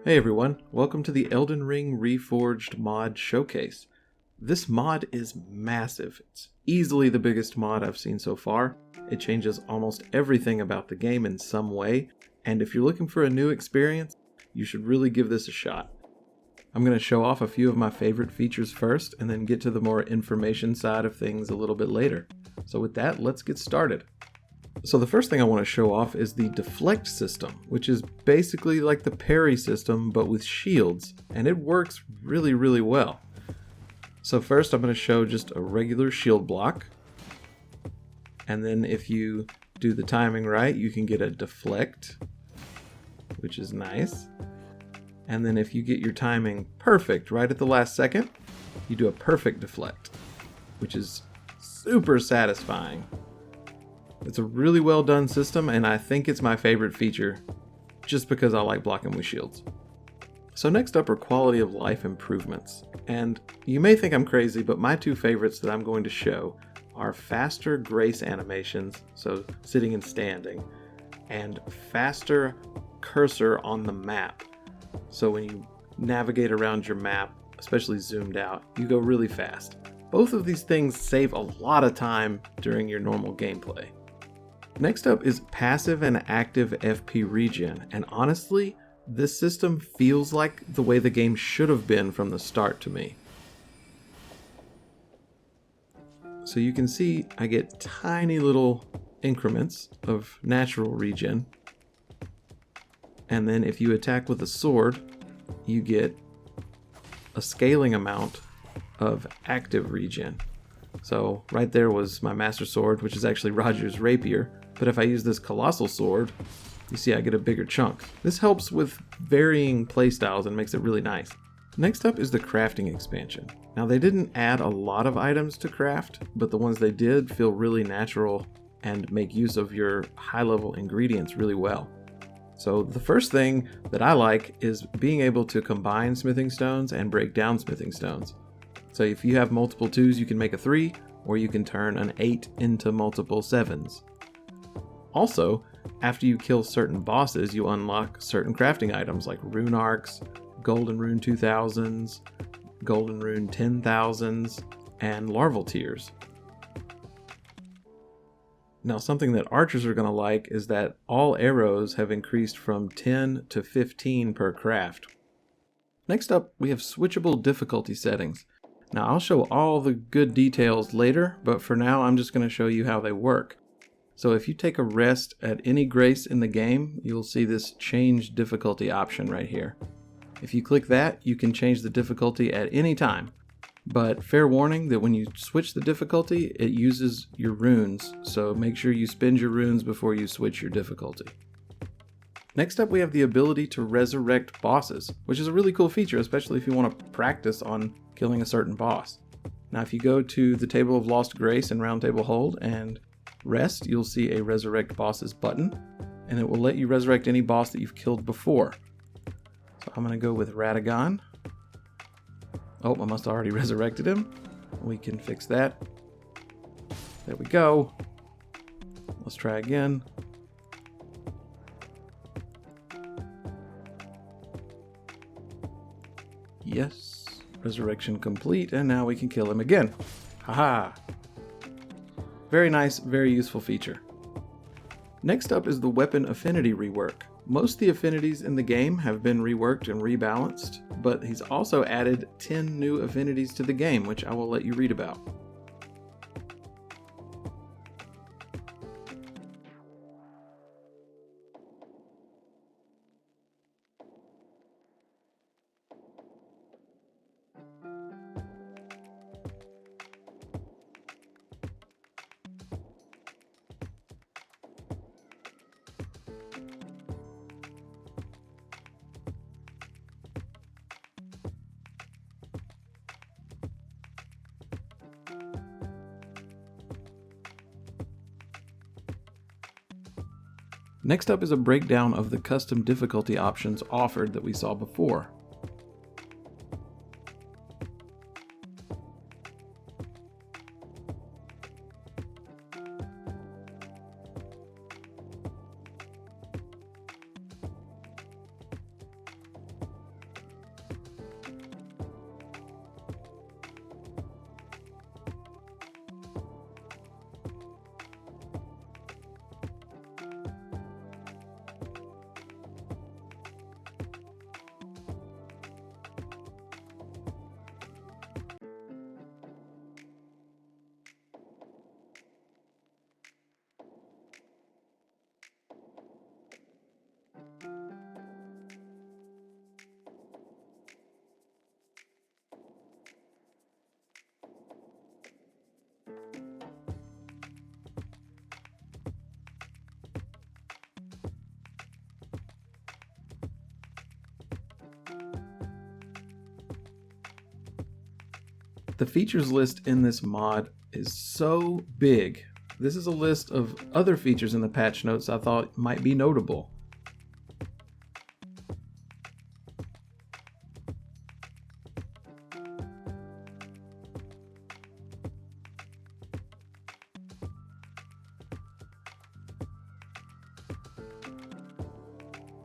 Hey everyone, welcome to the Elden Ring Reforged mod showcase. This mod is massive. It's easily the biggest mod I've seen so far. It changes almost everything about the game in some way, and if you're looking for a new experience, you should really give this a shot. I'm going to show off a few of my favorite features first, and then get to the more information side of things a little bit later. So with that, let's get started. So the first thing I want to show off is the Deflect System, which is basically like the parry system but with shields, and it works really well. So first I'm going to show just a regular shield block, and then if you do the timing right you can get a deflect, which is nice. And then if you get your timing perfect right at the last second, you do a perfect deflect, which is super satisfying. It's a really well done system, and I think it's my favorite feature just because I like blocking with shields. So next up are quality of life improvements. And you may think I'm crazy, but my two favorites that I'm going to show are faster grace animations, so sitting and standing, and faster cursor on the map. So when you navigate around your map, especially zoomed out, you go really fast. Both of these things save a lot of time during your normal gameplay. Next up is passive and active FP regen, and honestly, this system feels like the way the game should have been from the start to me. So you can see I get tiny little increments of natural regen, and then if you attack with a sword, you get a scaling amount of active regen. So right there was my master sword, which is actually Roger's rapier. But if I use this colossal sword, you see I get a bigger chunk. This helps with varying playstyles and makes it really nice. Next up is the crafting expansion. Now they didn't add a lot of items to craft, but the ones they did feel really natural and make use of your high-level ingredients really well. So the first thing that I like is being able to combine smithing stones and break down smithing stones. So if you have multiple 2s, you can make a 3, or you can turn an 8 into multiple 7s. Also, after you kill certain bosses, you unlock certain crafting items like rune arcs, golden rune 2000s, golden rune 10,000s, and larval tears. Now something that archers are going to like is that all arrows have increased from 10 to 15 per craft. Next up, we have switchable difficulty settings. Now I'll show all the good details later, but for now I'm just going to show you how they work. So if you take a rest at any grace in the game, you'll see this change difficulty option right here. If you click that, you can change the difficulty at any time. But fair warning that when you switch the difficulty, it uses your runes, so make sure you spend your runes before you switch your difficulty. Next up we have the ability to resurrect bosses, which is a really cool feature, especially if you want to practice on killing a certain boss. Now if you go to the Table of Lost Grace and Round Table Hold and rest, you'll see a Resurrect Bosses button, and it will let you resurrect any boss that you've killed before. So I'm going to go with Radagon. Oh, I must have already resurrected him. We can fix that. There we go. Let's try again. Yes, resurrection complete, and now we can kill him again. Haha! Very nice, very useful feature. Next up is the Weapon Affinity rework. Most of the affinities in the game have been reworked and rebalanced, but he's also added 10 new affinities to the game, which I will let you read about. Next up is a breakdown of the custom difficulty options offered that we saw before. The features list in this mod is so big. This is a list of other features in the patch notes I thought might be notable.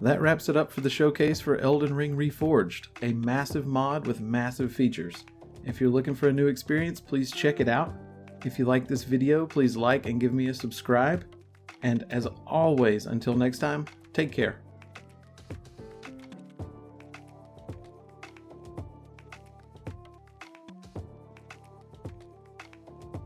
That wraps it up for the showcase for Elden Ring Reforged, a massive mod with massive features. If you're looking for a new experience, please check it out. If you like this video, please like and give me a subscribe. And as always, until next time, take care.